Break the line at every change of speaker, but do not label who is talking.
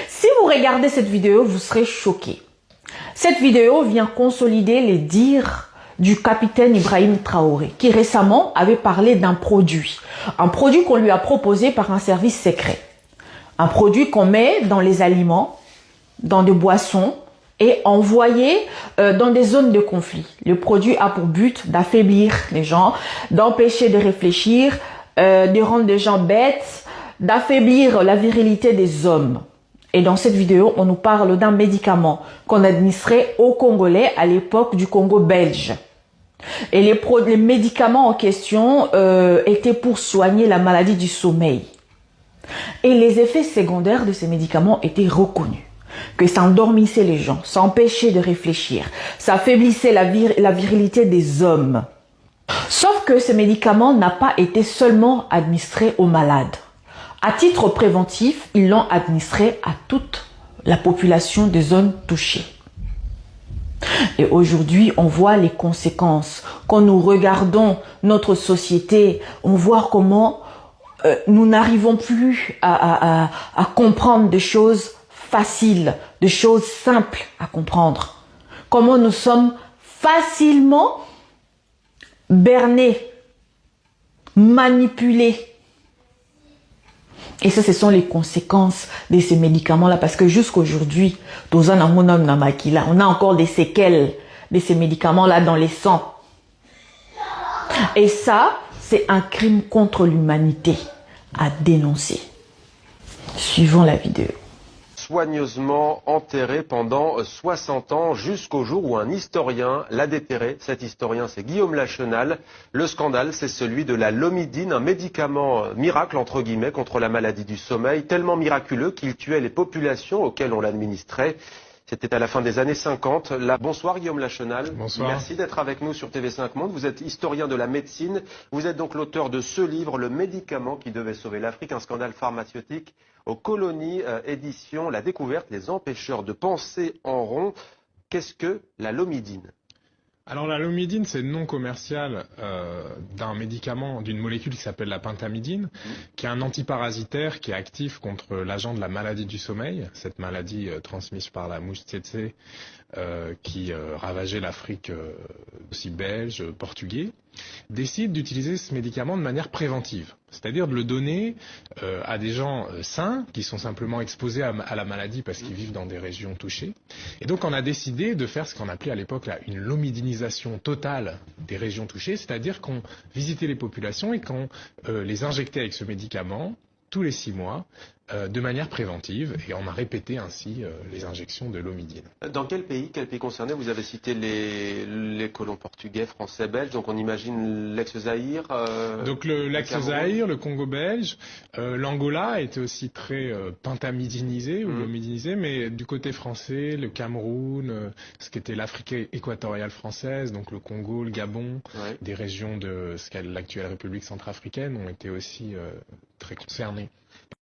Si vous regardez cette vidéo, vous serez choqués. Cette vidéo vient consolider les dires du capitaine Ibrahim Traoré, qui récemment avait parlé d'un produit. Un produit qu'on lui a proposé par un service secret. Un produit qu'on met dans les aliments, dans des boissons et envoyé dans des zones de conflit. Le produit a pour but d'affaiblir les gens, d'empêcher de réfléchir, de rendre les gens bêtes, d'affaiblir la virilité des hommes. Et dans cette vidéo, on nous parle d'un médicament qu'on administrait aux Congolais à l'époque du Congo belge. Et les médicaments en question étaient pour soigner la maladie du sommeil. Et les effets secondaires de ces médicaments étaient reconnus. Que ça endormissait les gens, ça empêchait de réfléchir, ça affaiblissait la virilité des hommes. Sauf que ce médicament n'a pas été seulement administré aux malades. À titre préventif, ils l'ont administré à toute la population des zones touchées. Et aujourd'hui, on voit les conséquences. Quand nous regardons notre société, on voit comment nous n'arrivons plus à comprendre des choses faciles, des choses simples à comprendre. Comment nous sommes facilement bernés, manipulés. Et ça, ce sont les conséquences de ces médicaments-là. Parce que jusqu'aujourd'hui, on a encore des séquelles de ces médicaments-là dans les sangs. Et ça, c'est un crime contre l'humanité à dénoncer. Suivons la vidéo.
Soigneusement enterré pendant 60 ans, jusqu'au jour où un historien l'a déterré. Cet historien, c'est Guillaume Lachenal. Le scandale, c'est celui de la lomidine, un médicament miracle, entre guillemets, contre la maladie du sommeil, tellement miraculeux qu'il tuait les populations auxquelles on l'administrait. C'était à la fin des années 50. Bonsoir Guillaume Lachenal.
Bonsoir.
Merci d'être avec nous sur TV5 Monde. Vous êtes historien de la médecine. Vous êtes donc l'auteur de ce livre, Le médicament qui devait sauver l'Afrique, un scandale pharmaceutique aux colonies, édition La Découverte, les empêcheurs de penser en rond. Qu'est-ce que la lomidine ?
Alors la lomidine, c'est le nom commercial d'un médicament, d'une molécule qui s'appelle la pentamidine, qui est un antiparasitaire qui est actif contre l'agent de la maladie du sommeil, cette maladie transmise par la mouche tsetse qui ravageait l'Afrique aussi belge, portugais, décide d'utiliser ce médicament de manière préventive, c'est-à-dire de le donner à des gens sains qui sont simplement exposés à la maladie parce qu'ils vivent dans des régions touchées. Et donc on a décidé de faire ce qu'on appelait à l'époque là une lomidinisation totale des régions touchées, c'est-à-dire qu'on visitait les populations et qu'on les injectait avec ce médicament tous les 6 mois de manière préventive, et on a répété ainsi les injections de lomidine.
Dans quel pays concerné? Vous avez cité les colons portugais, français, belges, donc on imagine l'ex-Zaïre.
Donc l'ex-Zaïre, le Congo belge, l'Angola était aussi très pentamidinisé ou lomidinisé, mais du côté français, le Cameroun, ce qui était l'Afrique équatoriale française, donc le Congo, le Gabon, des régions de ce qu'est l'actuelle République centrafricaine ont été aussi très concernées.